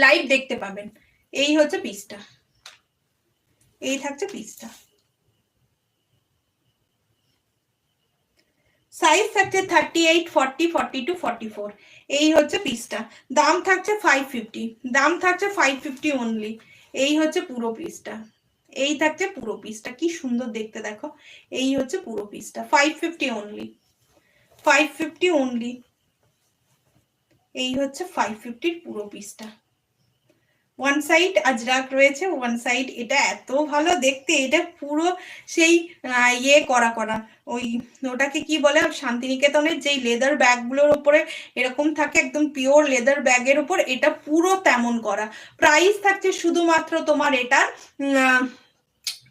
Live দেখতে পাবেন। এই হচ্ছে পিসটা, এই থাকছে পিসটা। সাইজ থাকছে 38, 40, 42, 44। এই হচ্ছে পিসটা। দাম থাকছে 550, দাম থাকছে 550 অনলি। এই হচ্ছে পুরো পিসটা, এই থাকছে পুরো পিসটা। কি সুন্দর দেখতে দেখো। এই হচ্ছে পুরো পিসটা, 550 অনলি, 550 অনলি। এই হচ্ছে 550 পুরো পিসটা। ওয়ান সাইড আজরাক রয়েছে, ওয়ান সাইড এটা এত ভালো দেখতে, এটা পুরো সেই ইয়ে করা করা, ওই ওটাকে কি বলে শান্তিনিকেতনের যেই লেদার ব্যাগগুলোর উপরে এরকম থাকে, একদম পিওর লেদার ব্যাগের উপর এটা পুরো তেমন করা। প্রাইস থাকছে শুধুমাত্র তোমার এটার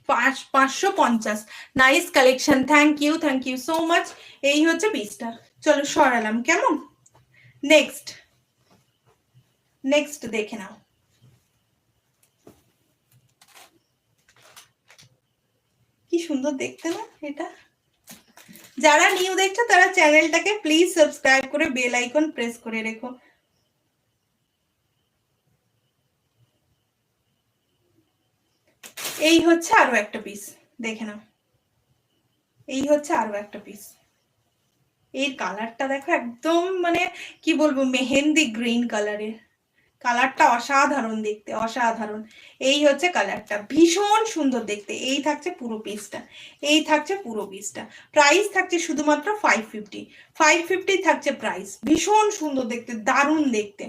550। Nice collection, thank you so much. এই হচ্ছে পিসটা। চলো সরালাম, কেমন। নেক্সট, নেক্সট দেখে নাও। কি সুন্দর দেখতে না এটা। যারা নিউ দেখছো তারা চ্যানেলটাকে প্লিজ সাবস্ক্রাইব করে বেল আইকন প্রেস করে রেখো। এই হচ্ছে আরো একটা পিস, দেখে নাও। এই হচ্ছে আরো একটা পিস। এই কালারটা দেখো, একদম মানে কি বলবো, মেহেন্দি গ্রিন কালারের। কালারটা অসাধারণ দেখতে, অসাধারণ। এই হচ্ছে কালারটা, ভীষণ সুন্দর দেখতে। এই থাকছে পুরো পিসটা, এই থাকছে পুরো পিসটা। প্রাইস থাকছে শুধুমাত্র 550, 550 থাকছে প্রাইস। ভীষণ সুন্দর দেখতে, দারুণ দেখতে।